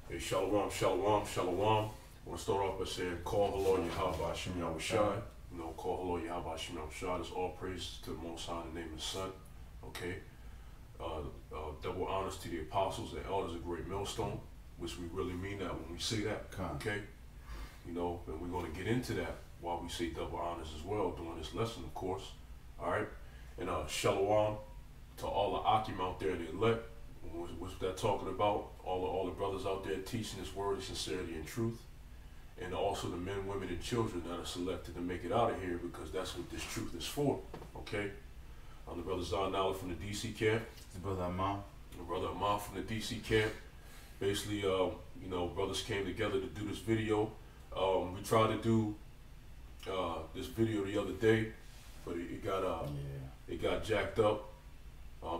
Hey, shalom, shalom, shalom. I want to start off by saying, call the Lord Yahweh Hashem Yahushai. You know, call the Lord Yahweh Hashem Yahushai. That's all praise to the Most High in the name of His Son. Okay. Double honors to the apostles and elders of Great Millstone, which we really mean that when we say that. Okay. You know, and we're going to get into that while we say double honors as well during this lesson, of course. All right. And shalom to all the Akim out there, the elect. What's that talking about? All the brothers out there teaching this word of sincerity and truth, and also the men, women, and children that are selected to make it out of here, because that's what this truth is for. Okay, I'm the brother Zonala from the DC camp. The brother Ahmath. The brother Ahmath from the DC camp. Basically, you know, brothers came together to do this video. We tried to do this video the other day, but it got jacked up.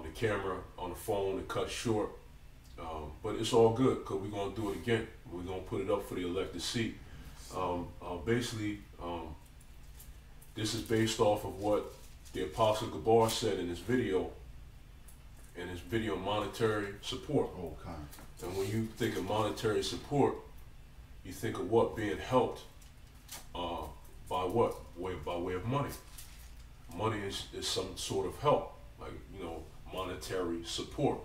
The camera on the phone, it cut short, but it's all good because we're going to do it again. We're going to put it up for the elect to see. Basically, this is based off of what the Apostle Gabar said in his video, monetary support. Okay. And when you think of monetary support, you think of what? Being helped by what? By way of money. Money is some sort of help, like, you know, monetary support.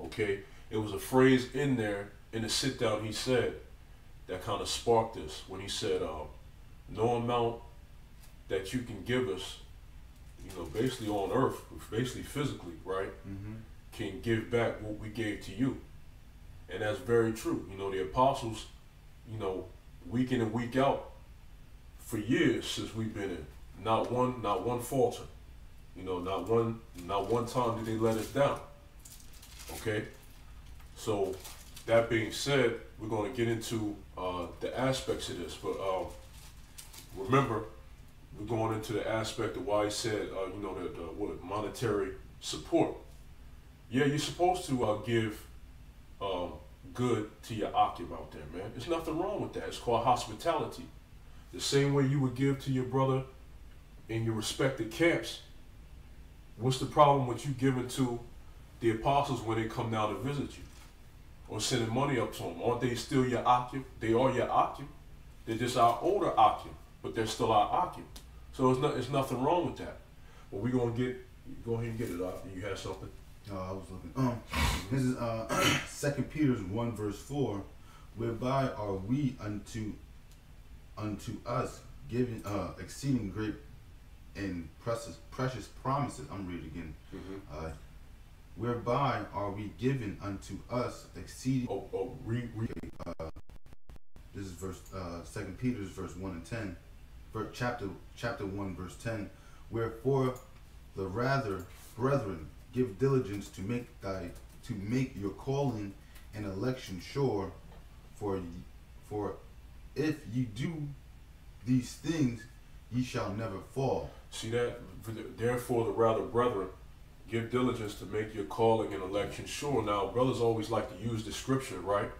Okay, it was a phrase in there in the sit down he said that kind of sparked this, when he said no amount that you can give us, you know, basically on earth, basically physically, right, can give back what we gave to you. And that's very true. You know, the apostles, you know, week in and week out for years since we've been in, not one falter. You know, not one time did they let us down. Okay? So, that being said, we're going to get into the aspects of this. But remember, we're going into the aspect of why he said, you know, what monetary support. Yeah, you're supposed to give good to your Akim out there, man. There's nothing wrong with that. It's called hospitality. The same way you would give to your brother in your respective camps. What's the problem with you giving to the apostles when they come down to visit you, or sending money up to them? Aren't they still your Akim? They are your Akim. They're just our older Akim, but they're still our Akim. So it's nothing wrong with that. But we're gonna go ahead and get it up. You have something? I was looking. This is 2 Peter 1 verse 4, whereby are we unto us given exceeding great and precious promises. I'm reading again. Whereby are we given unto us exceeding. This is verse 2 Peter verse 1 and 10. Chapter 1 verse 10. Wherefore the rather, brethren, give diligence to make your calling and election sure. For if ye do these things, ye shall never fall. See that? Therefore, the rather, brethren, give diligence to make your calling and election sure. Now, brothers always like to use the scripture, right?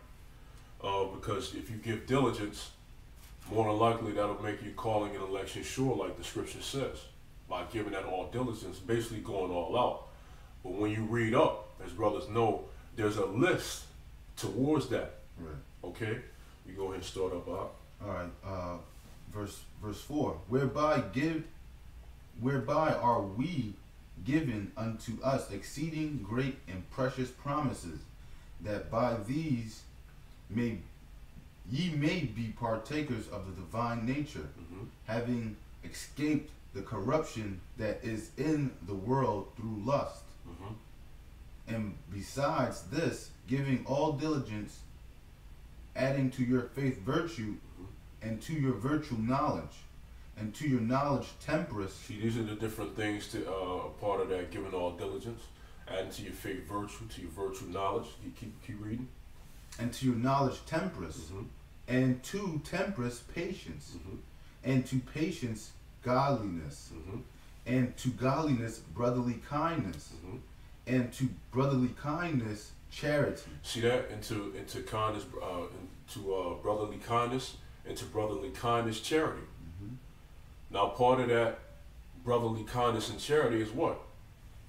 Because if you give diligence, more than likely that'll make your calling and election sure, like the scripture says, by giving that all diligence, basically going all out. But when you read up, as brothers know, there's a list towards that. Right. Okay? You go ahead and start up. All right. Verse 4. Whereby are we given unto us exceeding great and precious promises, that by these ye may be partakers of the divine nature, having escaped the corruption that is in the world through lust. And besides this, giving all diligence, adding to your faith virtue, and to your virtue knowledge, and to your knowledge temperance. See, these are the different things to part of that, giving all diligence, adding to your faith virtue, to your virtue knowledge. You keep reading. And to your knowledge temperance, and to temperance patience, and to patience godliness, and to godliness brotherly kindness, and to brotherly kindness charity. See that? Into kindness, into brotherly kindness, and to brotherly kindness charity. Now, part of that brotherly kindness and charity is what?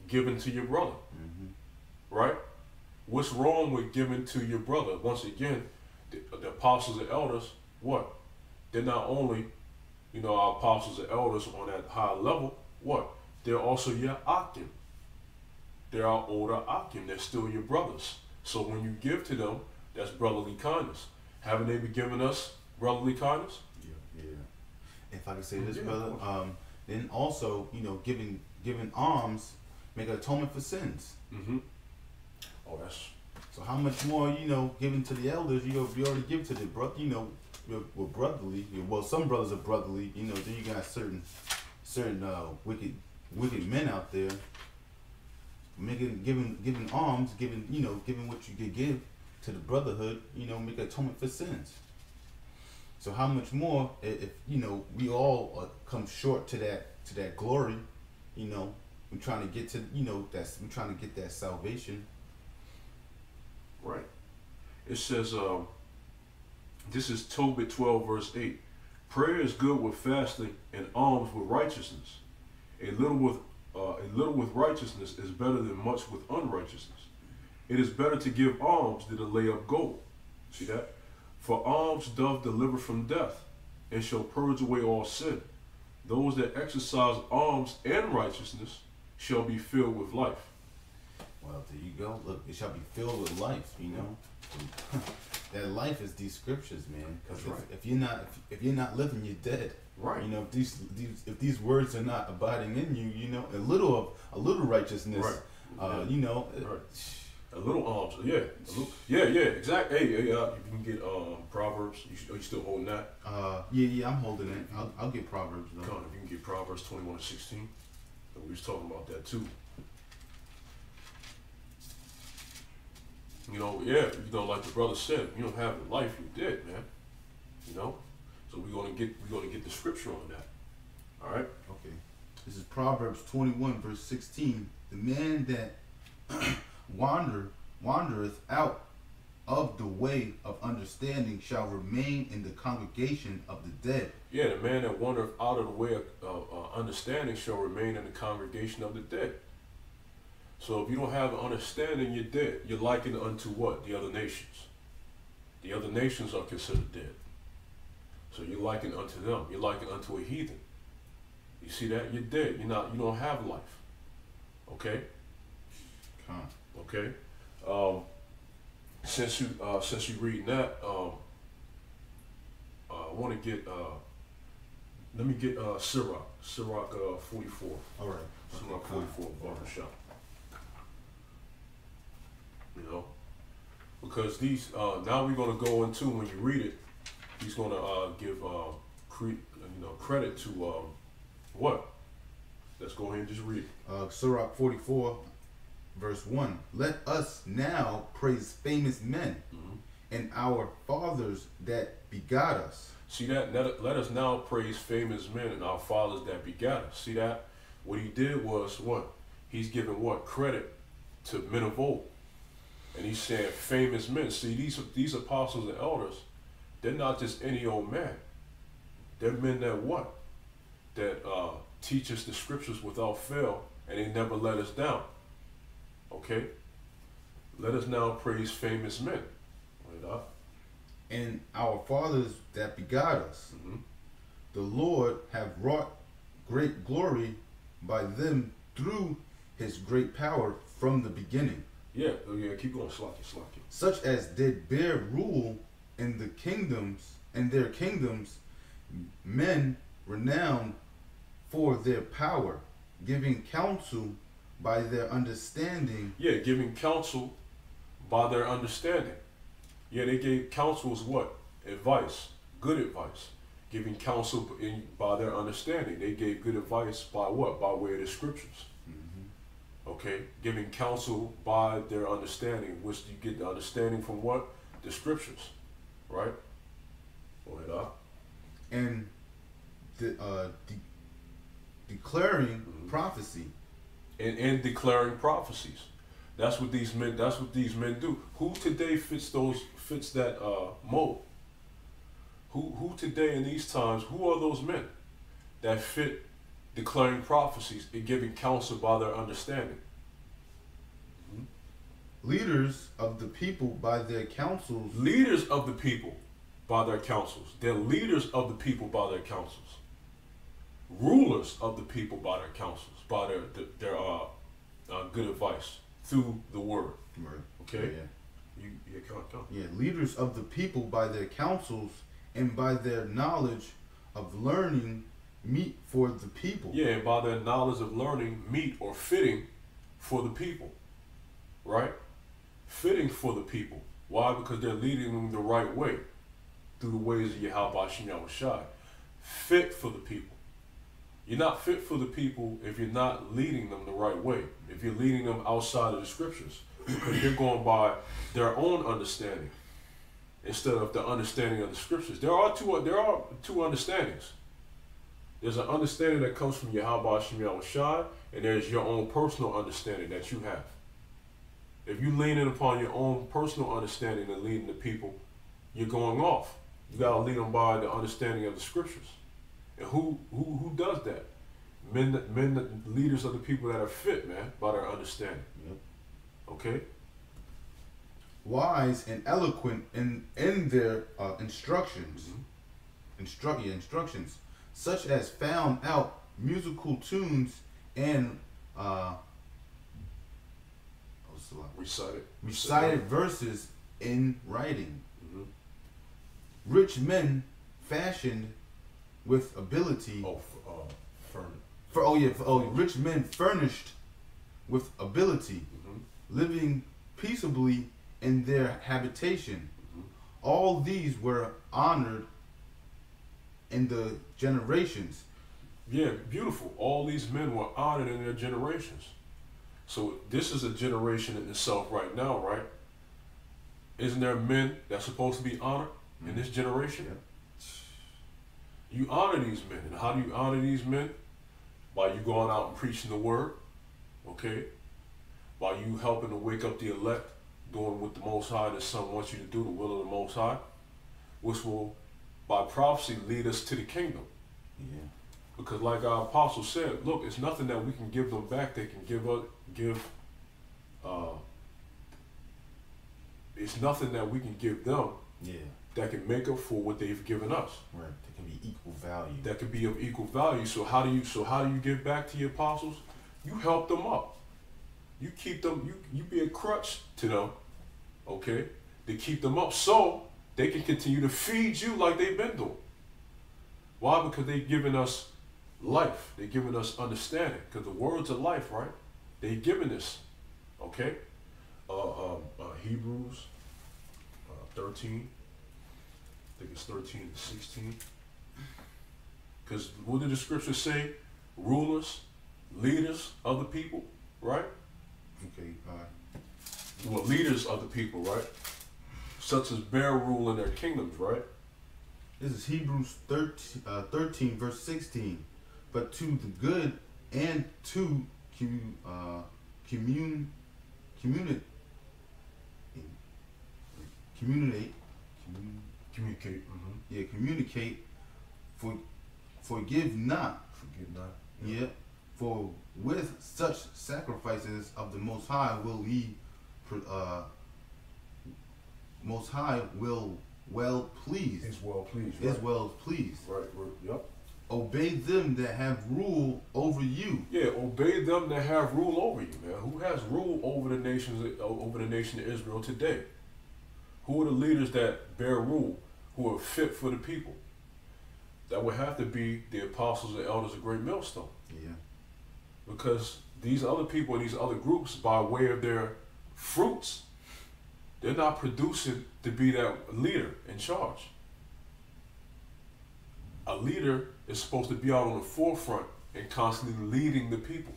Giving to your brother, right? What's wrong with giving to your brother? Once again, The apostles and elders, what? They're not only, our apostles and elders on that high level, what? They're also your akim. They're our older akim. They're still your brothers. So when you give to them, that's brotherly kindness. Haven't they been giving us brotherly kindness? Yeah. If I could say this, brother, then also, giving alms make an atonement for sins. Mm-hmm. Oh, that's... So how much more, giving to the elders, we already give to the brother, we're brotherly. Well, some brothers are brotherly, then you got certain wicked men out there giving alms, giving what you could give to the brotherhood, make atonement for sins. So how much more if we all come short to that glory, we're trying to get to we're trying to get that salvation. Right. It says, this is Tobit 12 verse 8. Prayer is good with fasting, and alms with righteousness. A little with righteousness is better than much with unrighteousness. It is better to give alms than to lay up gold. See that? For alms doth deliver from death, and shall purge away all sin. Those that exercise alms and righteousness shall be filled with life. Well, there you go. Look, it shall be filled with life. That life is these scriptures, man. Because if you're not living, you're dead. Right. If these words are not abiding in you, a little righteousness. Right. Right. A little alms, yeah, exactly. Hey, you can get Proverbs. Are you still holding that? Yeah, I'm holding it. I'll get Proverbs though. Come on, if you can get Proverbs 21:16. We was talking about that too. Like the brother said, you don't have the life, you did, man. So we're gonna get the scripture on that. All right. Okay. This is Proverbs 21 verse 16. The man that wandereth out of the way of understanding shall remain in the congregation of the dead. Yeah, the man that wandereth out of the way of understanding shall remain in the congregation of the dead. So if you don't have understanding, you're dead. You're likened unto what? The other nations. The other nations are considered dead. So you're likened unto them. You're likened unto a heathen. You see that? You're dead. You don't have life. Okay? Okay. Since you reading that, I want to get let me get Sirach 44. All right. Sirach 44 barbershop. Because these now we're gonna go into, when you read it, he's gonna give credit to what? Let's go ahead and just read it. Sirach 44 verse 1. Let us now praise famous men, and our fathers that begot us. See that? Let us now praise famous men and our fathers that begot us. See that? What he did was what? He's giving what? Credit to men of old. And he's saying famous men. See, these apostles and elders, they're not just any old man. They're men that what? That teach us the scriptures without fail, and they never let us down. Okay? Let us now praise famous men. Wait up. And our fathers that begot us. The Lord have wrought great glory by them through his great power from the beginning. Yeah, keep going, Shalachlaah. Such as did bear rule in the kingdoms, and their kingdoms, men renowned for their power, giving counsel by their understanding. Yeah, giving counsel by their understanding. Yeah, they gave counsel as what? Advice, good advice. Giving counsel by their understanding. They gave good advice by what? By way of the scriptures. Okay, giving counsel by their understanding, which you get the understanding from what? The scriptures, right? Go ahead, And declaring prophecy. And declaring prophecies. That's what these men do. Who today fits that mold? Who today in these times, who are those men that fit declaring prophecies and giving counsel by their understanding? leaders of the people by their counsels. Leaders of the people by their counsels. They're leaders of the people by their counsels. Rulers of the people by their counsels, by their good advice through the word. Right. Okay. Yeah. Come. Yeah. Leaders of the people by their counsels and by their knowledge of learning meet for the people. Yeah, and by their knowledge of learning meet or fitting for the people. Right? Fitting for the people. Why? Because they're leading them the right way through the ways of Yahweh Shem Yahushai. Fit for the people. You're not fit for the people if you're not leading them the right way. If you're leading them outside of the scriptures, because they're going by their own understanding instead of the understanding of the scriptures. There are two understandings. There's an understanding that comes from Yahweh Shem Yahushai, and there's your own personal understanding that you have. If you lean in upon your own personal understanding and leading the people, you're going off. You gotta lead them by the understanding of the scriptures. And who does that? Men, leaders of the people that are fit, man, by their understanding. Yep. Okay. Wise and eloquent in their instructions. Mm-hmm. Instructions, such as found out musical tunes and recited verses in writing. Mm-hmm. Rich men fashioned with ability. Rich men furnished with ability, living peaceably in their habitation. All these were honored in the generations. Yeah, beautiful. All these men were honored in their generations. So this is a generation in itself right now, right? Isn't there men that's supposed to be honored in this generation? Yeah. You honor these men. And how do you honor these men? By you going out and preaching the word, okay? By you helping to wake up the elect, doing what the Most High, the Son wants you to do, the will of the Most High, which will, by prophecy, lead us to the kingdom. Yeah. Because like our apostle said, look, it's nothing that we can give them back. They can it's nothing that we can give them. Yeah. That can make up for what they've given us. Right. That can be equal value. That can be of equal value. So how do you give back to your apostles? You help them up. You keep them. You be a crutch to them, okay? To keep them up so they can continue to feed you like they've been doing. Why? Because they've given us life. They've given us understanding. Because the words of life, right? They've given us, okay? Hebrews 13. I think it's 13 to 16. Because what did the scriptures say? Rulers, leaders of the people, right? Okay, all right. Well, leaders of the people, right? Such as bear rule in their kingdoms, right? This is Hebrews 13 verse 16. But to the good and to communicate. Mm-hmm. Yeah, communicate. Forgive not. Forgive not. Yeah. For with such sacrifices of the Most High will he, Most High will well pleased. Is well pleased. Right? Is well pleased. Right. Yep. Obey them that have rule over you. Yeah, obey them that have rule over you, man. Who has rule over the nations, over the nation of Israel today? Who are the leaders that bear rule, who are fit for the people? That would have to be the apostles and elders of Great Millstone. Yeah. Because these other people and these other groups, by way of their fruits, they're not producing to be that leader in charge. A leader is supposed to be out on the forefront and constantly leading the people.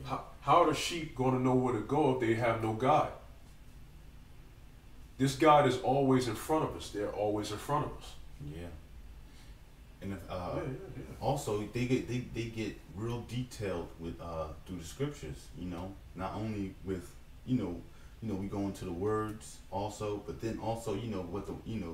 How are the sheep going to know where to go if they have no guide? This guide is always in front of us. They're always in front of us. Yeah. And also they get real detailed with through the scriptures. You know, not only with we go into the words also, but then also what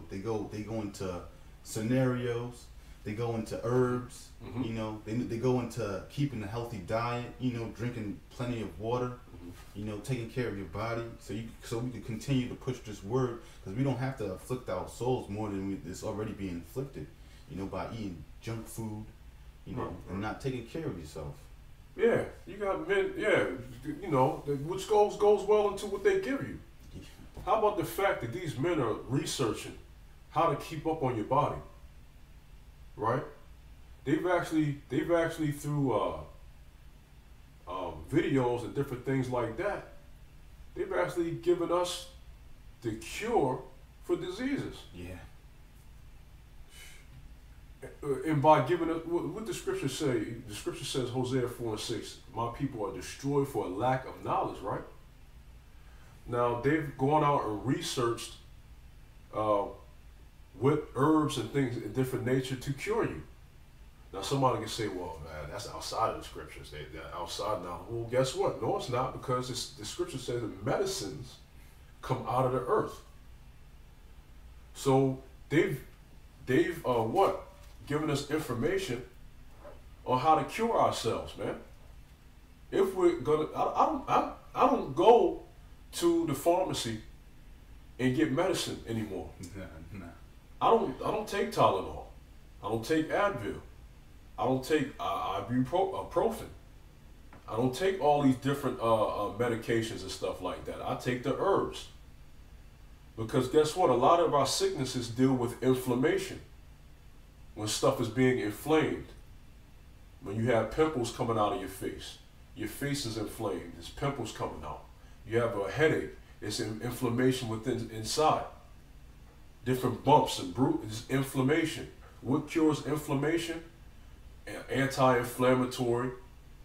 they go into scenarios. They go into herbs. Mm-hmm. They go into keeping a healthy diet. Drinking plenty of water. Mm-hmm. you know, taking care of your body, so we can continue to push this word, because we don't have to afflict our souls more than it's already being inflicted, you know, by eating junk food, you know, and not taking care of yourself. Yeah, you got men. Yeah, you know, which goes well into what they give you. How about the fact that these men are researching how to keep up on your body, right? They've actually through videos and different things like that, they've actually given us the cure for diseases. Yeah. And by giving us, what the scripture say, the scripture says, Hosea 4:6, my people are destroyed for a lack of knowledge, right? Now, they've gone out and researched what herbs and things in different nature to cure you. Now, somebody can say, well, man, that's outside of the scriptures. They're outside now. Well, guess what? No, it's not, because the scripture says that medicines come out of the earth. So they've what? Given us information on how to cure ourselves, man. If we're gonna, I don't go to the pharmacy and get medicine anymore. Nah. I don't take Tylenol. I don't take Advil. I don't take ibuprofen. I don't take all these different medications and stuff like that. I take the herbs. Because guess what? A lot of our sicknesses deal with inflammation. When stuff is being inflamed. When you have pimples coming out of your face is inflamed. There's pimples coming out. You have a headache. It's inflammation within inside. Different bumps and bruises. Inflammation. What cures inflammation? Anti-inflammatory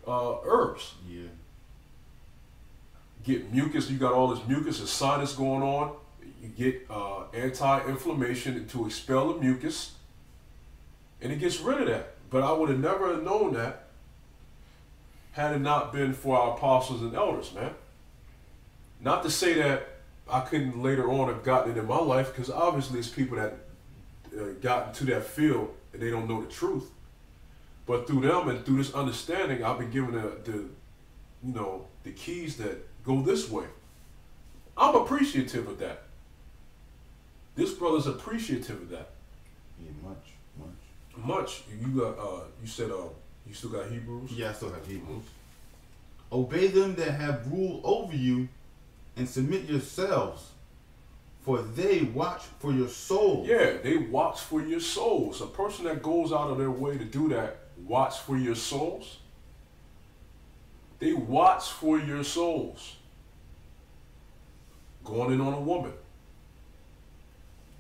herbs. Yeah. Get mucus. You got all this mucus and sinus going on. You get anti-inflammation to expel the mucus, and it gets rid of that. But I would have never known that had it not been for our apostles and elders, man. Not to say that I couldn't later on have gotten it in my life, because obviously it's people that got into that field and they don't know the truth. But through them and through this understanding, I've been given the keys that go this way. I'm appreciative of that. This brother's appreciative of that. Yeah, much. Much. You got. You said. You still got Hebrews. Yeah, I still have Hebrews. Obey them that have rule over you, and submit yourselves, for they watch for your souls. Yeah, they watch for your souls. A person that goes out of their way to do that, watch for your souls. They watch for your souls. Going in on a woman.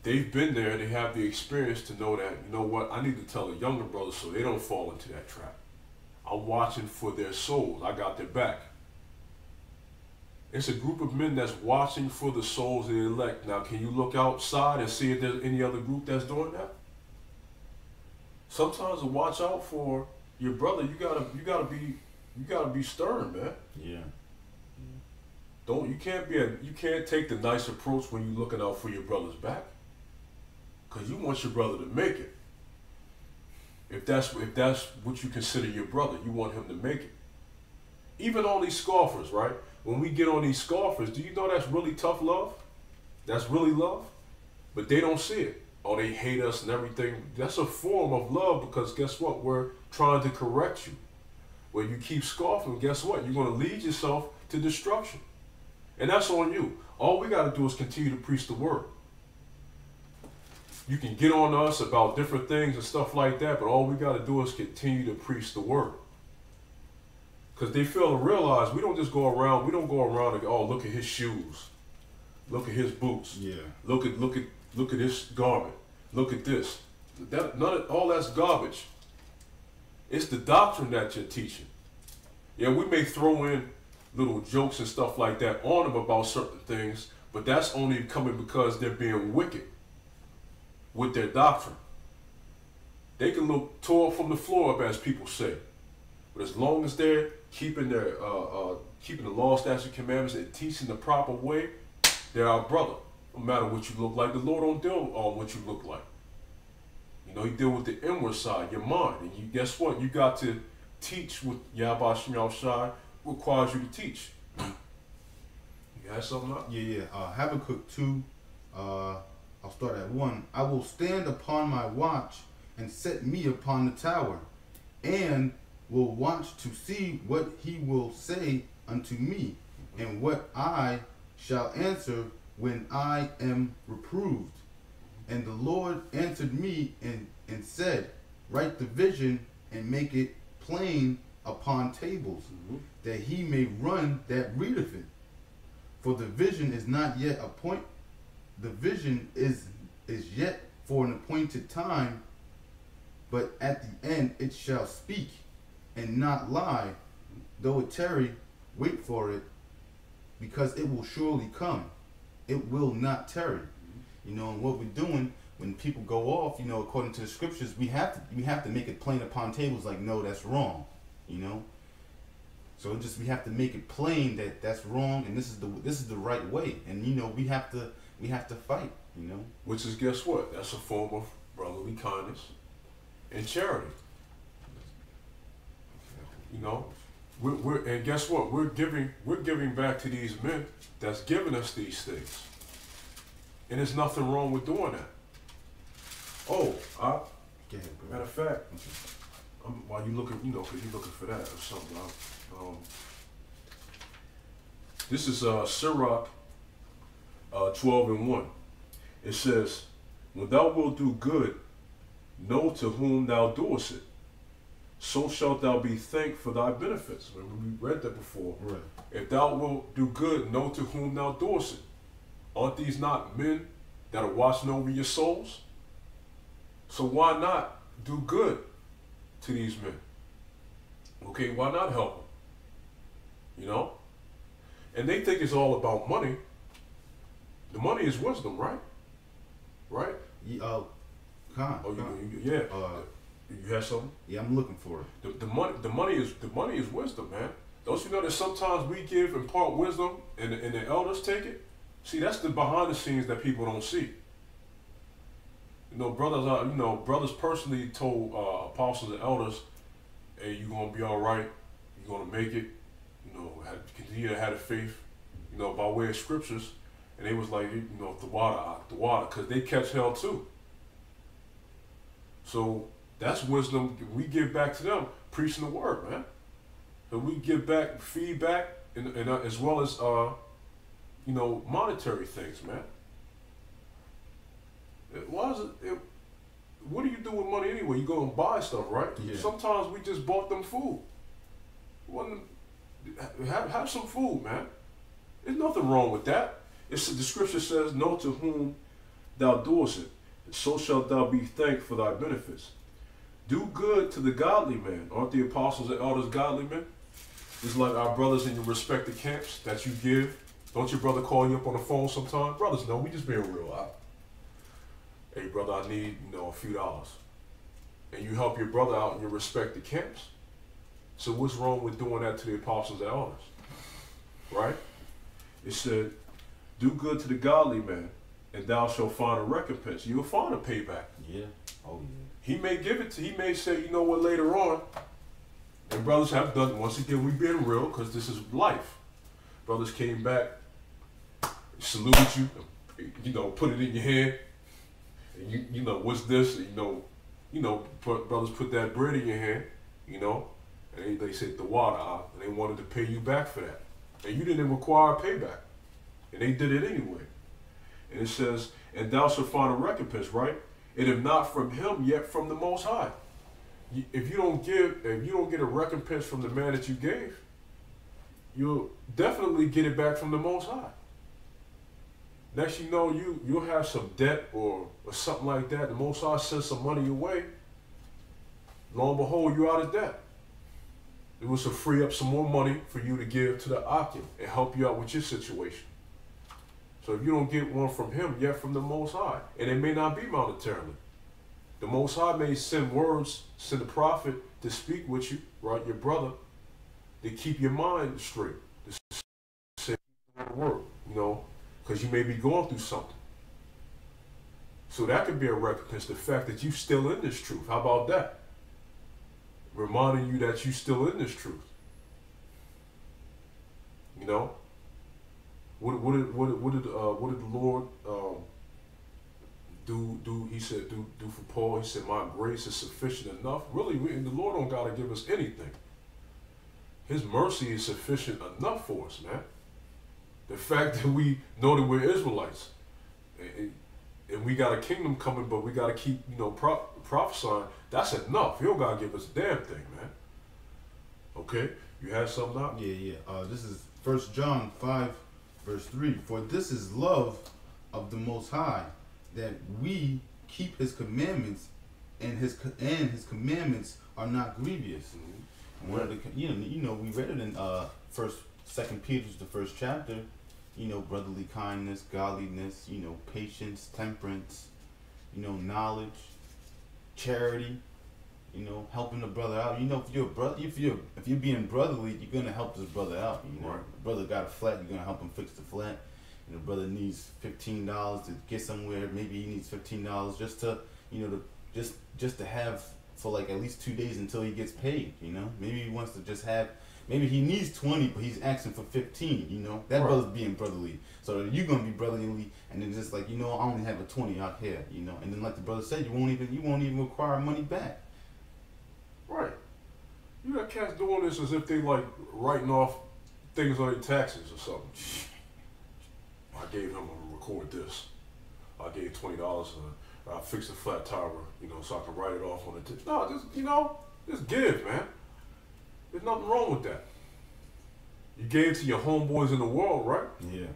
They've been there, they have the experience to know that, you know what, I need to tell the younger brothers so they don't fall into that trap. I'm watching for their souls. I got their back. It's a group of men that's watching for the souls of the elect. Now, can you look outside and see if there's any other group that's doing that? Sometimes to watch out for your brother, you gotta be stern, man. Yeah. You can't take the nice approach when you're looking out for your brother's back. Because you want your brother to make it. If that's what you consider your brother, you want him to make it. Even all these scoffers, right? When we get on these scoffers, do you know that's really tough love? That's really love? But they don't see it. Oh, they hate us and everything. That's a form of love, because guess what? We're trying to correct you. When you keep scoffing, guess what? You're going to lead yourself to destruction. And that's on you. All we got to do is continue to preach the word. You can get on us about different things and stuff like that, but all we got to do is continue to preach the word. Because they fail to realize we don't go around and oh, look at his shoes. Look at his boots. Yeah. Look at his garment. Look at this. All that's garbage. It's the doctrine that you're teaching. Yeah, we may throw in little jokes and stuff like that on them about certain things, but that's only coming because they're being wicked with their doctrine. They can look tore from the floor up, as people say, but as long as they're keeping the law, statutes, commandments, and teaching the proper way, they're our brother. No matter what you look like, the Lord don't deal on what you look like. You know, He deal with the inward side, your mind, and you guess what? You got to teach what Yahweh Shem Shai requires you to teach. You had something up? Yeah. Habakkuk 2, I'll start at 1. I will stand upon my watch and set me upon the tower, and will watch to see what he will say unto me, and what I shall answer when I am reproved. And the Lord answered me and said, write the vision and make it plain upon tables, that he may run that readeth it. For the vision is not yet appointed. The vision is yet for an appointed time, but at the end it shall speak and not lie. Though it tarry, wait for it, because it will surely come. It will not tarry. You know, and what we're doing when people go off, you know, according to the scriptures, we have to make it plain upon tables. Like, no, that's wrong. You know. So we have to make it plain that that's wrong, and this is the right way. And you know, we have to fight. You know. Which is, guess what? That's a form of brotherly kindness and charity. You know, and guess what? We're giving back to these men that's giving us these things, and there's nothing wrong with doing that. Oh, matter of fact, while you looking, you know, because you're looking for that or something. This is Sirach 12:1. It says, when thou wilt do good, know to whom thou doest it, so shalt thou be thanked for thy benefits. Remember, we read that before. Right. If thou wilt do good, know to whom thou doest it. Aren't these not men that are watching over your souls? So why not do good to these men? Okay, why not help them? You know? And they think it's all about money. The money is wisdom, right? Right? Yeah, yeah. You have something? Yeah, I'm looking for it. The money is wisdom, man. Don't you know that sometimes we give and impart wisdom and the elders take it? See, that's the behind the scenes that people don't see. You know, brothers personally told apostles and elders, hey, you're gonna be all right, you're gonna make it, you know, continue to have the faith, you know, by way of scriptures. And they was like, you know, the water, because they catch hell too. So that's wisdom we give back to them, preaching the word, man. So we give back feedback, and as well as you know, monetary things, man. Why is it? What do you do with money anyway? You go and buy stuff, right? Yeah. Sometimes we just bought them food. Have some food, man. There's nothing wrong with that. The scripture says, know to whom thou doest it, and so shalt thou be thanked for thy benefits. Do good to the godly man. Aren't the apostles and elders godly men? It's like our brothers in your respective camps that you give. Don't your brother call you up on the phone sometime? Brothers, no, we just being real out. Hey, brother, I need, you know, a few dollars. And you help your brother out in your respective camps. So what's wrong with doing that to the apostles and elders? Right? It said, do good to the godly man, and thou shalt find a recompense. You'll find a payback. Yeah. Oh, yeah. He may give it to, he may say, you know what, later on, and brothers have done, once again, we being real, because this is life. Brothers came back, saluted you know, put it in your hand, and you know, what's this? Brothers put that bread in your hand, you know, and they said the water out, and they wanted to pay you back for that. And you didn't require payback. And they did it anyway. And it says, and thou shalt find a recompense, right? And if not from him, yet from the Most High. If you don't get a recompense from the man that you gave, you'll definitely get it back from the Most High. Next you know, you'll have some debt or something like that. The Most High sends some money your way. Lo and behold, you're out of debt. It was to free up some more money for you to give to the Akim and help you out with your situation. So if you don't get one from him, yet from the Most High, and it may not be monetarily. The Most High may send words, send a prophet to speak with you, right, your brother, to keep your mind straight, to say the word, you know, because you may be going through something. So that could be a recompense, the fact that you're still in this truth. How about that? Reminding you that you're still in this truth. You know? What did the Lord do? He said do for Paul. He said, my grace is sufficient enough. Really, the Lord don't gotta give us anything. His mercy is sufficient enough for us, man. The fact that we know that we're Israelites, and we got a kingdom coming, but we got to keep, prophesying. That's enough. He don't got to give us a damn thing, man. Okay? You had something now? Yeah. This is 1 John 5, verse 3. For this is love of the Most High, that we keep His commandments, and His commandments are not grievous. Mm-hmm. One of the, we read it in Second Peter's the first chapter. Brotherly kindness, godliness, patience, temperance, knowledge, charity, helping the brother out. If you're a brother, if you're being brotherly, you're gonna help this brother out. Right. The brother got a flat, you're gonna help him fix the flat. And the brother needs $15 to get somewhere. Maybe he needs $15 just to, just to have for like at least 2 days until he gets paid. Maybe he wants to just have. Maybe he needs 20, but he's asking for 15. That right. Brother's being brotherly. So you're gonna be brotherly, and then just like I only have a 20 out here. And then like the brother said, you won't even require money back. Right. You got cats doing this as if they like writing off things on their taxes or something. I gave him a record this. I gave $20. I fixed a flat tire, so I can write it off on the tip. No, just give, man. There's nothing wrong with that. You gave to your homeboys in the world, right? Yeah.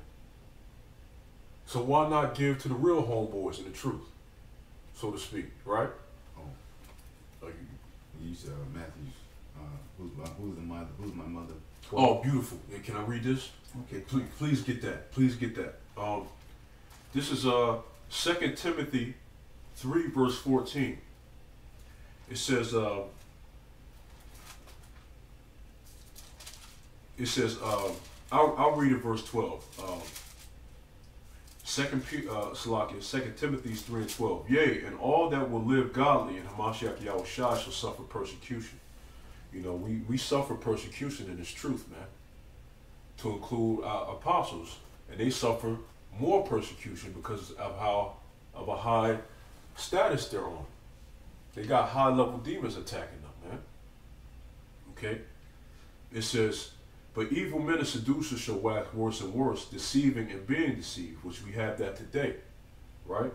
So why not give to the real homeboys in the truth, so to speak, right? Oh. You said Matthew. Who's my mother? 12. Oh, beautiful. Yeah, can I read this? Okay. Please get that. Please get that. This is 2 Timothy 3 verse 14. It says. I'll read it verse 12. 2 Timothy 3 and 12. Yea, and all that will live godly in Hamashiach Yahushua shall suffer persecution. We suffer persecution in this truth, man. To include our apostles, and they suffer more persecution because of a high status they're on. They got high level demons attacking them, man. Okay? It says, but evil men and seducers shall wax worse and worse, deceiving and being deceived, which we have that today, right?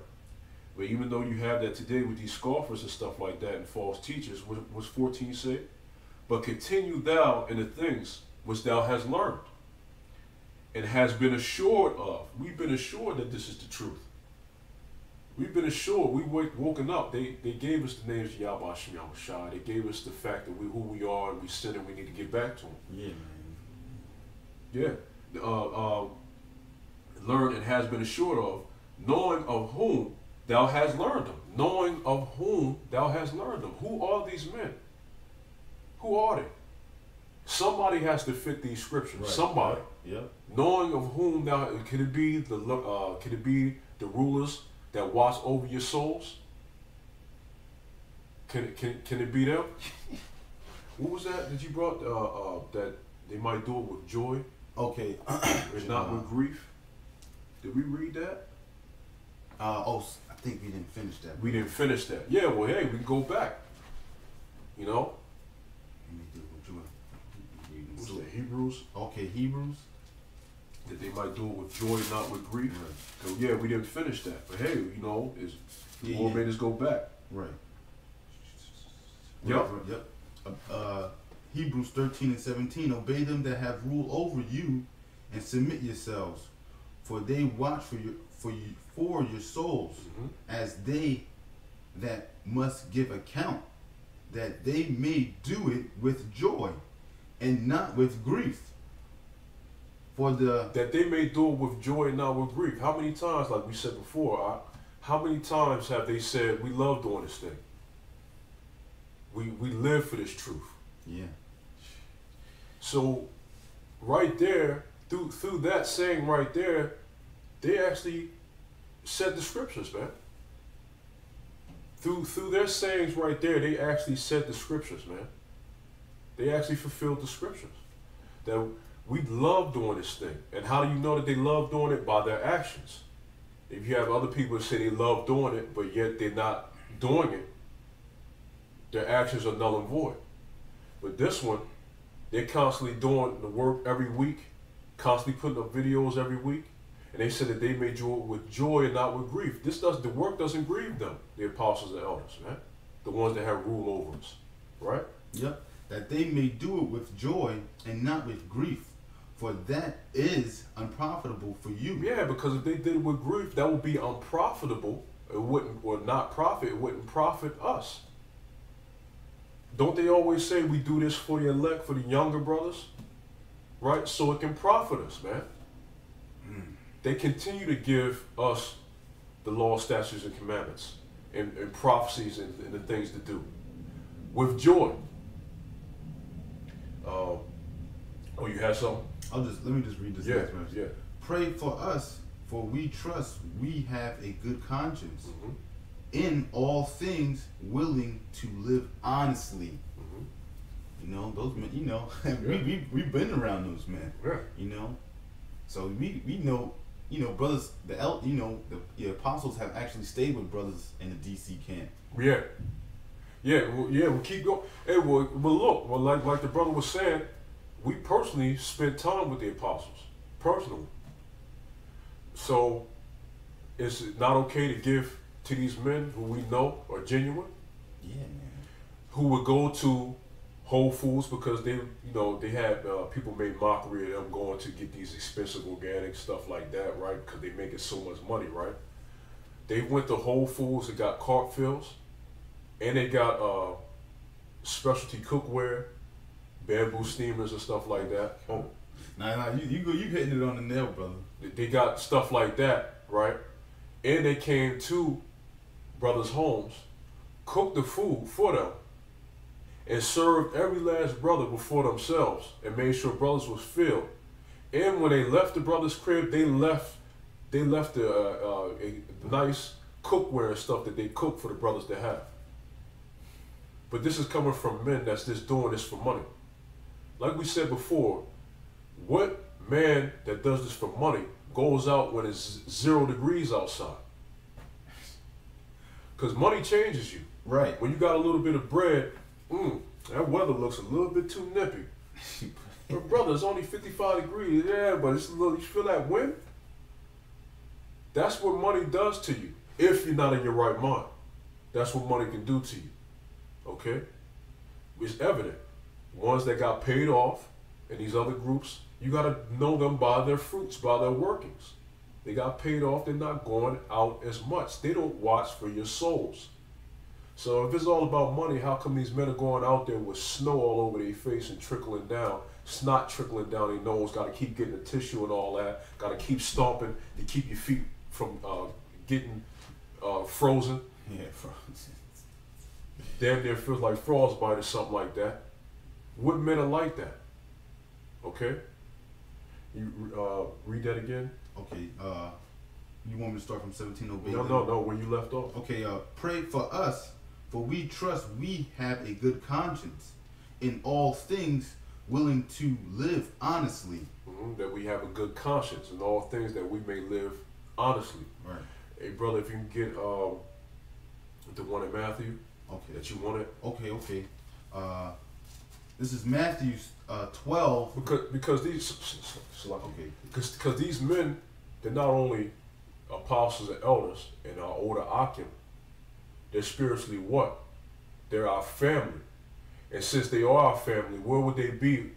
But even though you have that today with these scoffers and stuff like that and false teachers, what's 14 say? But continue thou in the things which thou hast learned and has been assured of. We've been assured that this is the truth. We've been assured. We woken up. They gave us the names of Yahweh Shem Yahushua. They gave us the fact that who we are and we sin and we need to get back to Him. Yeah, man. Yeah. Learned and has been assured of, knowing of whom thou hast learned them. Knowing of whom thou hast learned them. Who are these men? Who are they? Somebody has to fit these scriptures. Right. Somebody. Right. Yep. Knowing of whom thou, could it be the rulers that watch over your souls? Can it be them? What was that you brought? That they might do it with joy. Okay. And not with grief. Did we read that? I think we didn't finish that. We didn't finish that. Yeah. Well, hey, we can go back. Let me do it with joy. What's the Hebrews? Okay, Hebrews. That they might do it with joy, not with grief. Right. So yeah, we didn't finish that. But hey, the Lord made us go back. Right. Yep. Yep. Hebrews 13 and 17. Obey them that have rule over you, and submit yourselves, for they watch for your souls, as they that must give account, that they may do it with joy, and not with grief. That they may do it with joy and not with grief. How many times, like we said before, how many times have they said, we love doing this thing? We live for this truth. Yeah. So right there, through that saying right there, they actually said the scriptures, man. Through their sayings right there, they actually said the scriptures, man. They actually fulfilled the scriptures. That We love doing this thing. And how do you know that they love doing it? By their actions. If you have other people that say they love doing it, but yet they're not doing it, their actions are null and void. But this one, they're constantly doing the work every week, constantly putting up videos every week, and they said that they may do it with joy and not with grief. The work doesn't grieve them, the apostles and elders, right? The ones that have rule over us, right? Yep. That they may do it with joy and not with grief, for that is unprofitable for you. Yeah, because if they did it with grief, that would be unprofitable. It wouldn't, or not profit. It wouldn't profit us. Don't they always say we do this for the elect, for the younger brothers, right? So it can profit us, man. They continue to give us the law, statutes, and commandments, and prophecies, and the things to do with joy. Oh, you had something? Let me just read this next verse. Yeah. Pray for us, for we trust we have a good conscience. Mm-hmm. In all things, willing to live honestly. Mm-hmm. You know, those men, you know, Yeah. we've been around those men. Yeah. You know, so we know, you know, brothers, the apostles have actually stayed with brothers in the DC camp. Yeah. Yeah, we'll keep going. Hey, well, look, like the brother was saying, we personally spent time with the apostles, personally. So, is it not okay to give to these men who we know are genuine? Yeah, man. Who would go to Whole Foods because they had people made mockery of them going to get these expensive organic stuff like that, right? Because they making so much money, right? They went to Whole Foods and got cart fills, and they got specialty cookware, bamboo steamers and stuff like that. Oh, Nah, you hitting it on the nail, brother. they got stuff like that, right? And they came to brothers' homes, cooked the food for them, and served every last brother before themselves, and made sure brothers was filled. And when they left the brother's crib, they left a nice cookware and stuff that they cooked for the brothers to have. But this is coming from men that's just doing this for money. Like we said before, what man that does this for money goes out when it's 0 degrees outside? Because money changes you. Right. When you got a little bit of bread, that weather looks a little bit too nippy. But brother, it's only 55 degrees. Yeah, but it's a little, you feel that wind? That's what money does to you. If you're not in your right mind, that's what money can do to you. Okay? It's evident. Ones that got paid off in these other groups, you got to know them by their fruits, by their workings. They got paid off, they're not going out as much. They don't watch for your souls. So if it's all about money, how come these men are going out there with snow all over their face and trickling down, snot trickling down their nose, got to keep getting the tissue and all that, got to keep stomping to keep your feet from getting frozen. Yeah, frozen. Damn near feels like frostbite or something like that. What men are like that? Okay? You read that again? Okay, you want me to start from 17 obey? No, where you left off. Okay, pray for us, for we trust we have a good conscience, in all things willing to live honestly. That we have a good conscience in all things, that we may live honestly. Right. Hey, brother, if you can get the one in Matthew, okay, that you wanted. Okay. This is Matthew 12. Because these men, they're not only apostles and elders and our older Akim, they're spiritually what? They're our family. And since they are our family, where would they be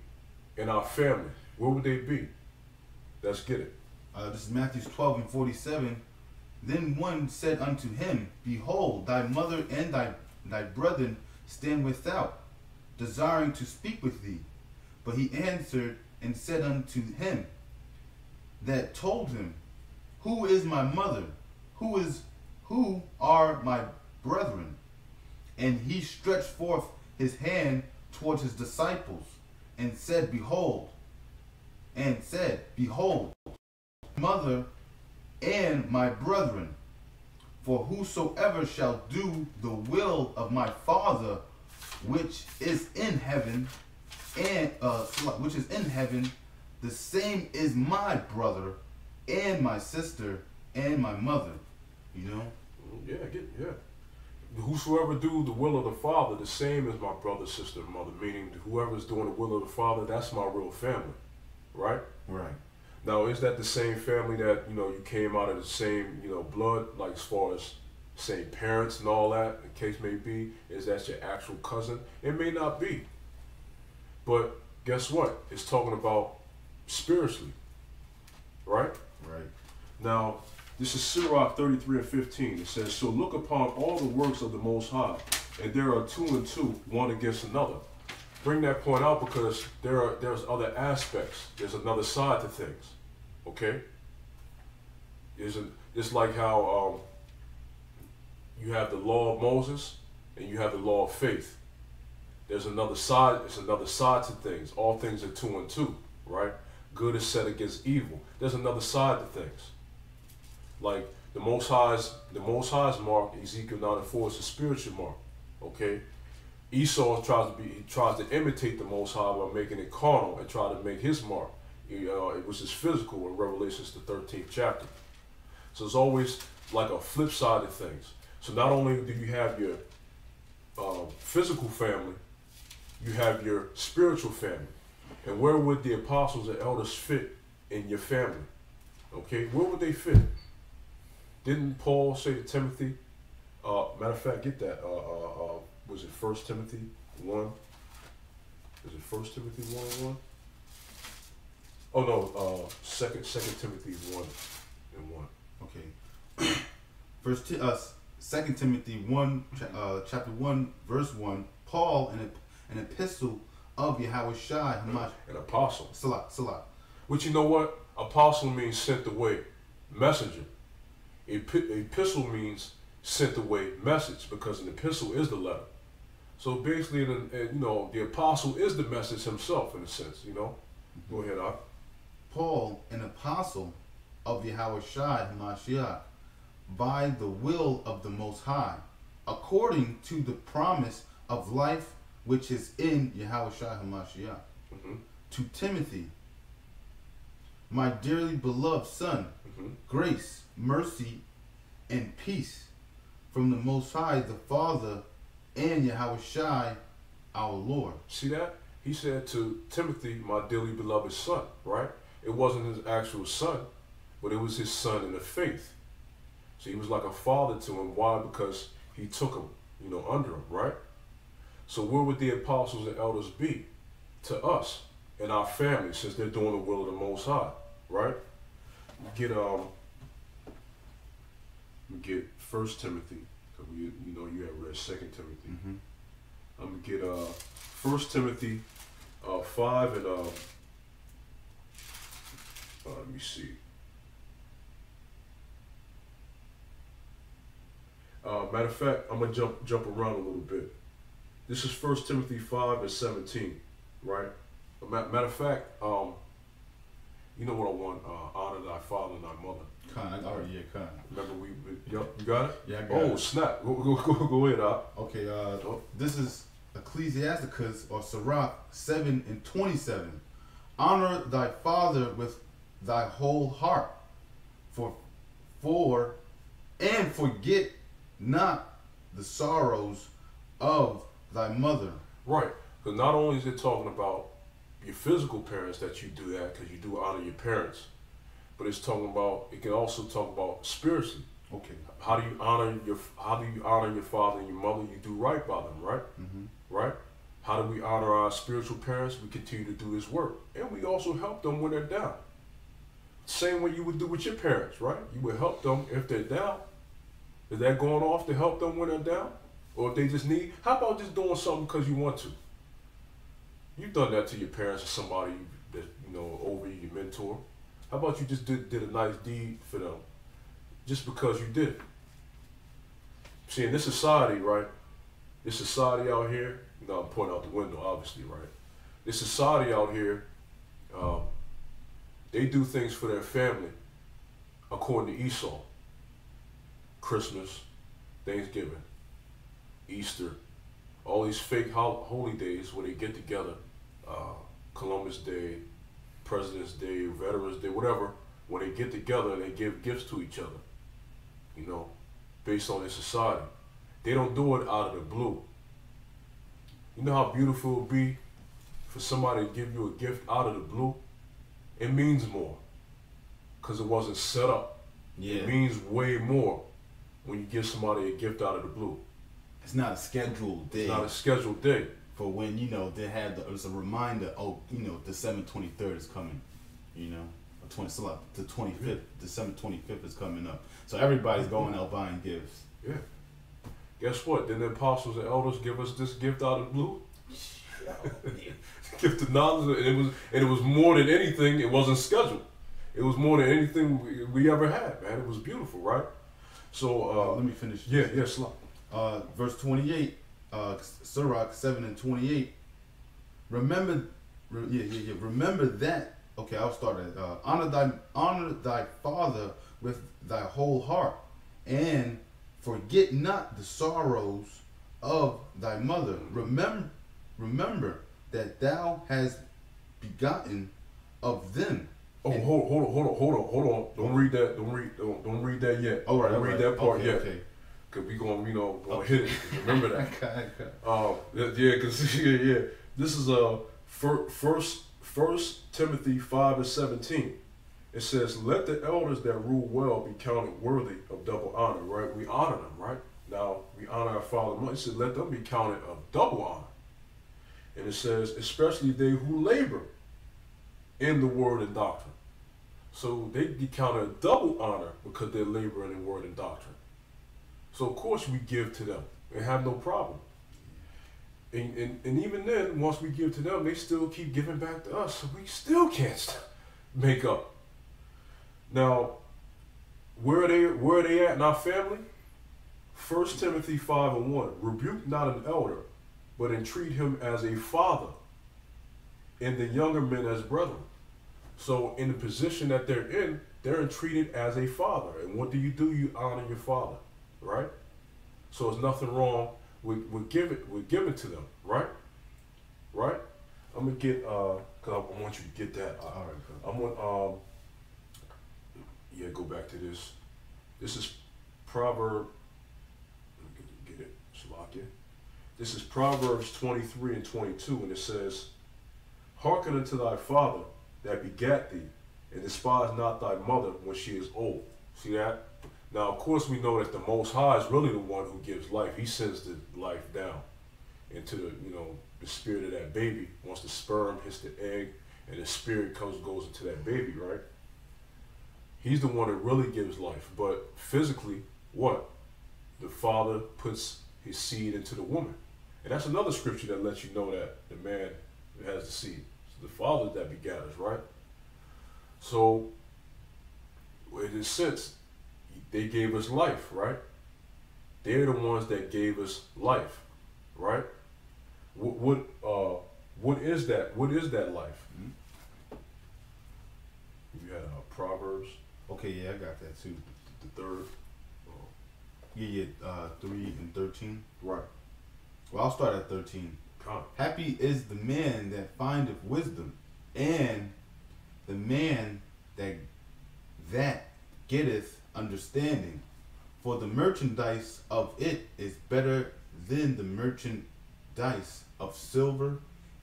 in our family? Where would they be? Let's get it. This is Matthew 12 and 47. Then one said unto him, Behold, thy mother and thy brethren stand without, desiring to speak with thee. But he answered and said unto him that told him, Who is my mother? Who are my brethren? And he stretched forth his hand towards his disciples, and said, Behold, mother and my brethren. For whosoever shall do the will of my Father which is in heaven, the same is my brother and my sister and my mother. You know? Yeah. Whosoever do the will of the Father, the same as my brother, sister, and mother. Meaning, whoever's doing the will of the Father, that's my real family, right? Right. Now, is that the same family that, you came out of the same, blood, like as far as same parents and all that, the case may be? Is that your actual cousin? It may not be. But guess what? It's talking about spiritually, right? Right. Now, this is Sirach 33 and 15. It says, so look upon all the works of the Most High, and there are two and two, one against another. Bring that point out because there's other aspects. There's another side to things. Okay? It's like how you have the law of Moses and you have the law of faith. There's another side. There's another side to things. All things are two and two, right? Good is set against evil. There's another side to things. Like the Most High's mark, Ezekiel 9 and 4 is a spiritual mark. Okay? Esau tries to imitate the Most High by making it carnal and try to make his mark. It was his physical in Revelations the 13th chapter. So it's always like a flip side of things. So not only do you have your physical family, you have your spiritual family. And where would the apostles and elders fit in your family? Okay, where would they fit? Didn't Paul say to Timothy, matter of fact, get that, was it 1 Timothy 1? Is it 1 Timothy 1:1? Oh no, 2 Timothy 1 and 1. Okay. 2 Timothy 1, chapter 1, verse 1, Paul, an epistle of Yahushua HaMashiach. An apostle. Salah. Which, you know what? Apostle means sent away, messenger. Epistle means sent away message, because an epistle is the letter. So basically, the apostle is the message himself, in a sense, Go ahead, Ak. Paul, an apostle of Yahushua HaMashiach, by the will of the Most High, according to the promise of life which is in Yahushua HaMashiach. To Timothy, my dearly beloved son, grace, mercy, and peace from the Most High, the Father, and Yahushua, our Lord. See that? He said to Timothy, my dearly beloved son, right? It wasn't his actual son, but it was his son in the faith. So he was like a father to him. Why? Because he took him, under him, right? So where would the apostles and elders be to us and our family, since they're doing the will of the Most High, right? Get 1 Timothy, because you have read 2 Timothy. I'm gonna get 1 Timothy 5 and let me see. Matter of fact, I'm gonna jump around a little bit. This is 1 Timothy 5 and 17, right? Matter of fact, you know what I want? Honor thy father and thy mother. Khan. Remember you got it? Yeah, I got it. Oh, snap. Go ahead, Okay, this is Ecclesiasticus, or Sirach 7 and 27. Honor thy father with thy whole heart, and forget not the sorrows of thy mother. Right. Because not only is it talking about your physical parents that you do that, because you do honor your parents, but it can also talk about spiritually. Okay. How do you honor your father and your mother? You do right by them, right? Right? How do we honor our spiritual parents? We continue to do this work. And we also help them when they're down. Same way you would do with your parents, right? You would help them if they're down. Is that going off to help them when they're down? Or if they just need? How about just doing something because you want to? You've done that to your parents or somebody that, over you, your mentor. How about you just did a nice deed for them just because you did it? See, in this society, right? This society out here, I'm pointing out the window, obviously, right? This society out here, they do things for their family according to Esau. Christmas, Thanksgiving, Easter, all these fake holy days where they get together, Columbus Day, President's Day, Veterans Day, whatever, when they get together, they give gifts to each other, you know, based on their society. They don't do it out of the blue. You know how beautiful it would be for somebody to give you a gift out of the blue? It means more because it wasn't set up. Yeah. It means way more when you give somebody a gift out of the blue. It's not a scheduled day. It's not a scheduled day. For when, you know, they have it's a reminder, oh, you know, December 23rd is coming, you know, the 25th, December 25th is coming up. So everybody's going out buying gifts. Yeah. Guess what? Then the apostles and elders give us this gift out of the blue. Gift of knowledge, and it was more than anything. It wasn't scheduled. It was more than anything we ever had, man. It was beautiful, right? So let me finish. Yeah, Shalach. Verse 28, Sirach 7:28. Remember that. Okay, I'll start it. Honor thy father with thy whole heart, and forget not the sorrows of thy mother. Remember that thou hast begotten of them. Oh, hold on. Don't read that. Don't read that yet. All right, don't read that part yet. Okay. Cause we gonna, hit it. Remember that. Okay. Yeah, cause this is First Timothy 5:17. It says, "Let the elders that rule well be counted worthy of double honor." Right? We honor them, right? Now we honor our father and mother. It said, "Let them be counted of double honor." And it says, "Especially they who labor in the word and doctrine." So they be counted double honor because they're laboring in word and doctrine. So of course we give to them and have no problem. And even then, once we give to them, they still keep giving back to us. So we still can't make up. Now, where are they at in our family? 1 Timothy 5:1. Rebuke not an elder, but entreat him as a father, and the younger men as brethren. So in the position that they're entreated as a father. And what do? You honor your father, right? So there's nothing wrong with giving to them, right? Right? I'm gonna get cause I want you to get that. All right, good. I'm gonna go back to this. This is Proverb. Get it, Shalakia. This is Proverbs 23 and 22, and it says, "Hearken unto thy father that begat thee, and despise not thy mother when she is old." See that? Now, of course, we know that the Most High is really the one who gives life. He sends the life down into the spirit of that baby. Once the sperm hits the egg and the spirit goes into that baby, right? He's the one that really gives life. But physically, what? The father puts his seed into the woman. And that's another scripture that lets you know that the man has the seed. So the father that begat us, right? So, in a sense, they gave us life, right? They're the ones that gave us life, right? What is that? What is that life? Mm-hmm. You had Proverbs. Okay, yeah, I got that too. The third. 3 and 13. Right. Well, I'll start at 13. Happy is the man that findeth wisdom, and the man that getteth understanding. For the merchandise of it is better than the merchandise of silver,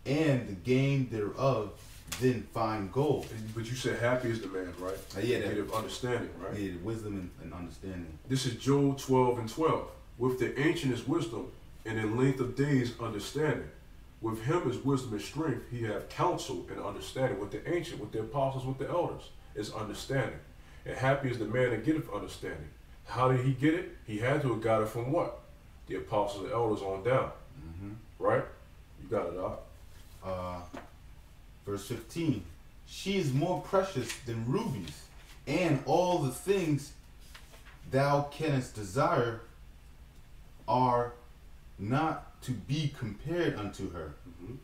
and the gain thereof than fine gold. But you said happy is the man, right? Yeah, that of understanding, right? Yeah, wisdom and understanding. This is Job 12 and 12. With the ancient is wisdom, and in length of days understanding. With him is wisdom and strength. He have counsel and understanding. With the ancient, with the apostles, with the elders, is understanding. And happy is the man that getteth understanding. How did he get it? He had to have got it from what? The apostles and elders on down. Mm-hmm. Right? You got it, Doc. Verse 15. She is more precious than rubies, and all the things thou canst desire are not to be compared unto her. Mm-hmm.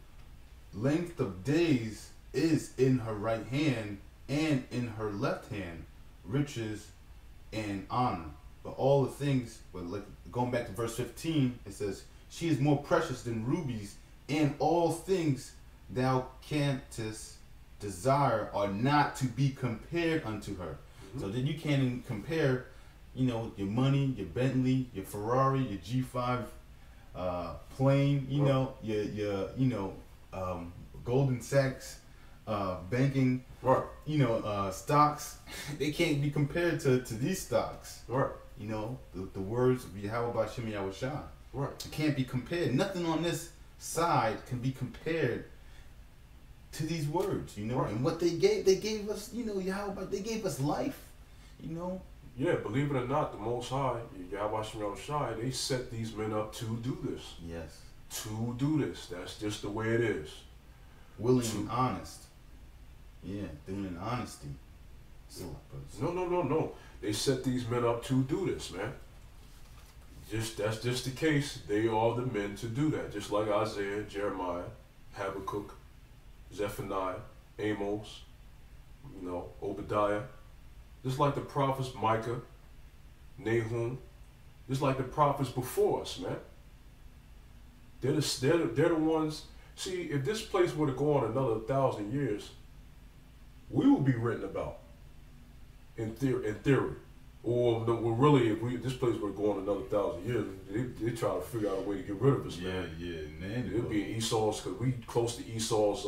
Length of days is in her right hand, and in her left hand riches and honor. But all the things, like going back to verse 15, it says, she is more precious than rubies, and all things thou canst desire are not to be compared unto her. So then you can't even compare, your money, your Bentley, your Ferrari, your G5 plane, your Golden Sachs banking, stocks. They can't be compared to these stocks. Right. The words of Yahweh B'Shem Yahweh Shai. Right. It can't be compared. Nothing on this side can be compared to these words, Right. And what they gave us, Yahweh, they gave us life, Yeah, believe it or not, the Most High, Yahweh Shem Shai, they set these men up to do this. Yes. To do this. That's just the way it is. Willing and honest. Yeah, doing it in honesty. So, No. They set these men up to do this, man. That's just the case. They are the men to do that. Just like Isaiah, Jeremiah, Habakkuk, Zephaniah, Amos, Obadiah. Just like the prophets Micah, Nahum. Just like the prophets before us, man. They're the ones. See, if this place were to go on another 1,000 years, we will be written about. In theory. Or really, if this place were to go on another 1,000 years, they try to figure out a way to get rid of us, man. Man. It'll be Esau's, because we close to Esau's,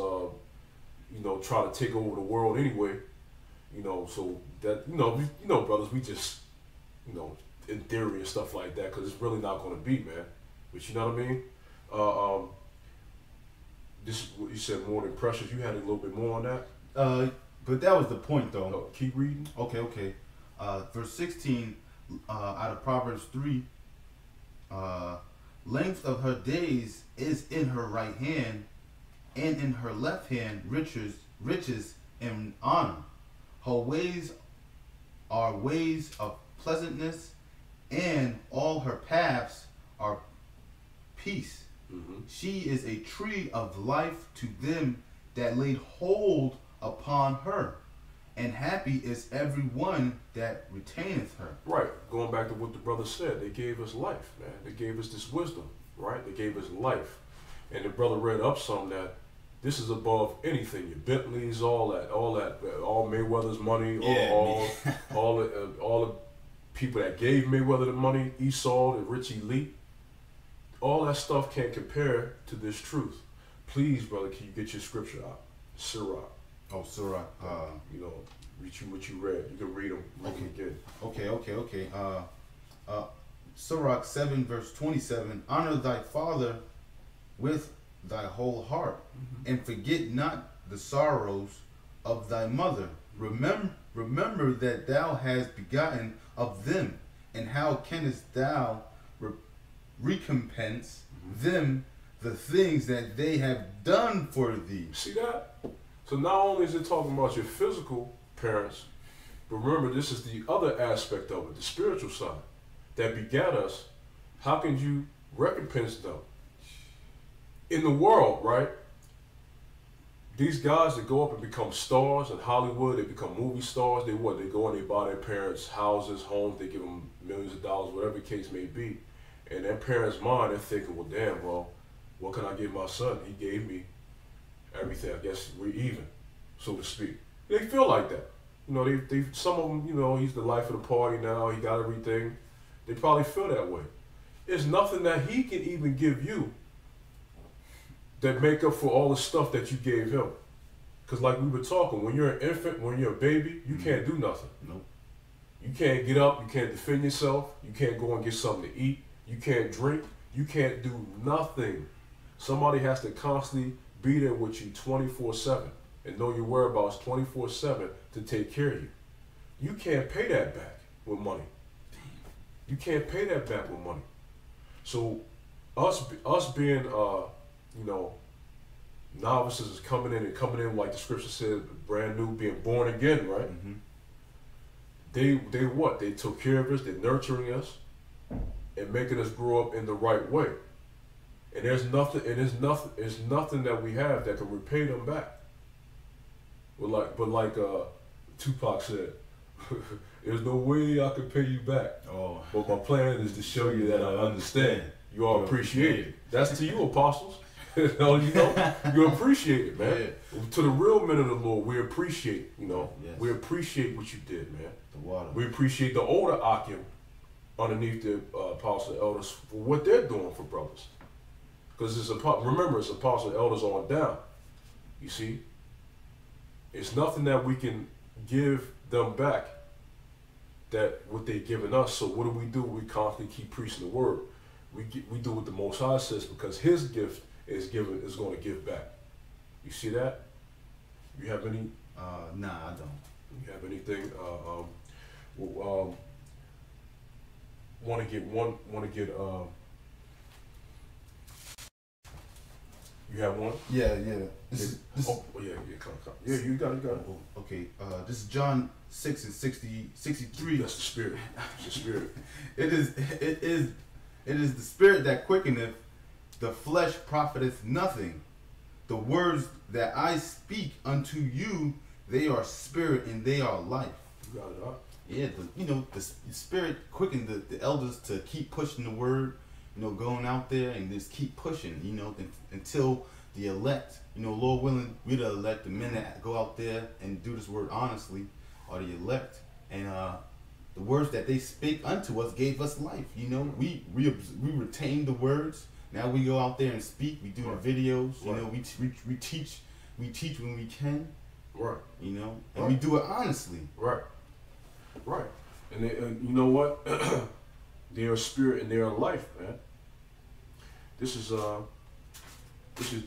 try to take over the world anyway. So that, brothers, we just, in theory and stuff like that, because it's really not going to be, man. But you know what I mean? This is what you said, more than precious. You had a little bit more on that? But that was the point, though. Keep reading. Okay. Verse 16, out of Proverbs 3, length of her days is in her right hand, and in her left hand riches and honor. Her ways are ways of pleasantness, and all her paths are peace. Mm-hmm. She is a tree of life to them that laid hold upon her, and happy is every one that retaineth her. Right. Going back to what the brother said, they gave us life, man. They gave us this wisdom, right? They gave us life. And the brother read up some that this is above anything. Your Bentleys, all Mayweather's money, all the people that gave Mayweather the money, Esau, the rich elite. All that stuff can't compare to this truth. Please, brother, can you get your scripture out? Sirach. Oh, Sirach. Read what you read. You can read them. Okay. Sirach 7 verse 27. Honor thy father with thy whole heart, and forget not the sorrows of thy mother. Remember that thou hast begotten of them, and how canst thou recompense them the things that they have done for thee? See that? So not only is it talking about your physical parents, but remember, this is the other aspect of it, the spiritual side that begat us. How can you recompense them? In the world, right? These guys that go up and become stars in Hollywood, they become movie stars, they go and they buy their parents houses, homes, they give them millions of dollars, whatever the case may be. And their parents' mind, they're thinking, well, damn, what can I give my son? He gave me everything. I guess we're even, so to speak. They feel like that. Some of them, he's the life of the party now. He got everything. They probably feel that way. There's nothing that he can even give you that make up for all the stuff that you gave him. Because like we were talking, when you're an infant, when you're a baby, you can't do nothing. Nope. You can't get up. You can't defend yourself. You can't go and get something to eat. You can't drink. You can't do nothing. Somebody has to constantly be there with you 24/7 and know your whereabouts 24/7 to take care of you. You can't pay that back with money. You can't pay that back with money. So us being novices is coming in like the scripture said, brand new, being born again, right? Mm-hmm. They took care of us, they're nurturing us and making us grow up in the right way. And there's nothing that we have that can repay them back. But like Tupac said, there's no way I can pay you back. Oh. But my plan is to show you that I understand. You all appreciate it. That's to you, apostles. You appreciate it, man. Yeah. To the real men of the Lord, we appreciate, Yes. we appreciate what you did, man. The water. We appreciate the older Akim underneath the apostle elders for what they're doing for brothers. Because remember, it's apostle elders on down. You see? It's nothing that we can give them back that what they've given us. So what do? We constantly keep preaching the word. We do what the Most High says because his gift is going to give back. You see that? You have any? Nah, I don't. You have anything? Want to get? You have one? Yeah. Come. Yeah, you got it. Okay. This is John 6:63. That's the spirit. It's the spirit. It is the spirit that quickeneth, the flesh profiteth nothing. The words that I speak unto you, they are spirit and they are life. You got it, huh? Yeah, the spirit quickened the elders to keep pushing the word, going out there and just keep pushing, until the elect, Lord willing, we're the elect, the men that go out there and do this word honestly are the elect. And the words that they speak unto us gave us life. We retain the words. Now we go out there and speak. We do the videos. We teach when we can. Right. And we do it honestly. Right. And you know what? They are spirit and they are life, man. This is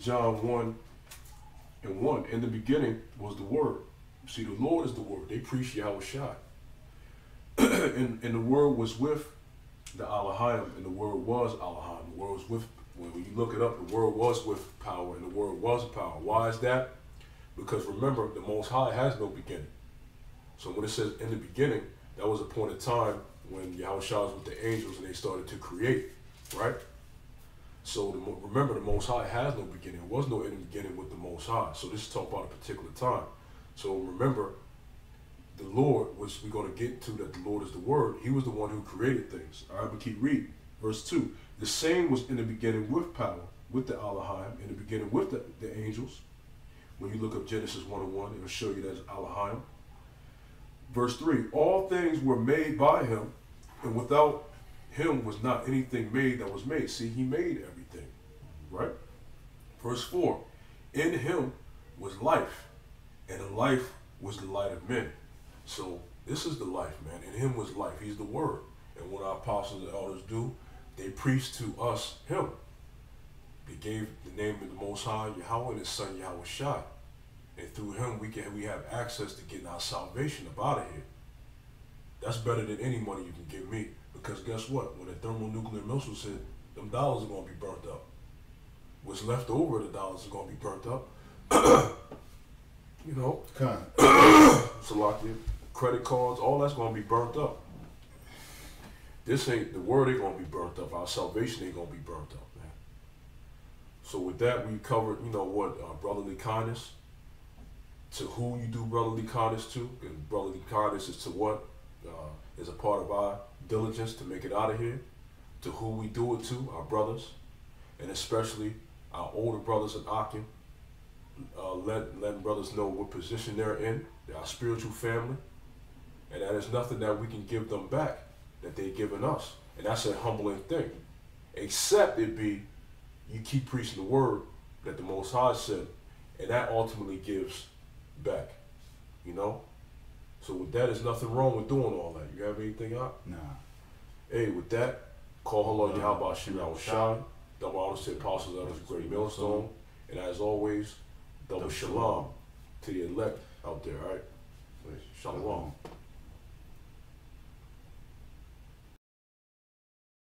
John 1:1. In the beginning was the Word. See, the Lord is the Word. They preach Yahushua. And the Word was with the Elohim, and the Word was Elohim. The Word was with, when you look it up, the Word was with power, and the Word was power. Why is that? Because remember, the Most High has no beginning. So when it says in the beginning, that was a point of time when Yahushua was with the angels and they started to create, right? So remember, the Most High has no beginning. There was no in the beginning with the Most High. So this is talking about a particular time. So remember, the Lord, which we're going to get to, that the Lord is the Word. He was the one who created things. All right, but keep reading. Verse 2. The same was in the beginning with power, with the Elohim, in the beginning with the angels. When you look up Genesis 1:1, it will show you that's Elohim. Verse 3. All things were made by him, and without him was not anything made that was made. See, he made everything, right? Verse 4. In him was life, and the life was the light of men. So this is the life, man. In him was life. He's the Word. And what our apostles and elders do, they preach to us him. They gave the name of the Most High, Yahweh, and his son Yahushua. And through him we have access to getting our salvation up out of here. That's better than any money you can give me. Because guess what? When the thermonuclear missiles hit, them dollars are going to be burnt up. What's left over of the dollars is going to be burnt up. Shalakia, credit cards, all that's going to be burnt up. This ain't, the word ain't going to be burnt up. Our salvation ain't going to be burnt up, man. So with that, we covered, brotherly kindness. To who you do brotherly kindness to. And brotherly kindness is to what? Is a part of our diligence to make it out of here. To who we do it to, our brothers. And especially our older brothers in Akim. Letting brothers know what position they're in. They're our spiritual family. And that is nothing that we can give them back that they've given us. And that's a humbling thing. Except it be, you keep preaching the word that the Most High said. And that ultimately gives back. So with that, there's nothing wrong with doing all that. You have anything out? Nah. Hey, with that, call Halal Yahweh Shiraw. Double honors to the apostles of this great millstone. And as always, double shalom to the elect out there, all right? Shalom.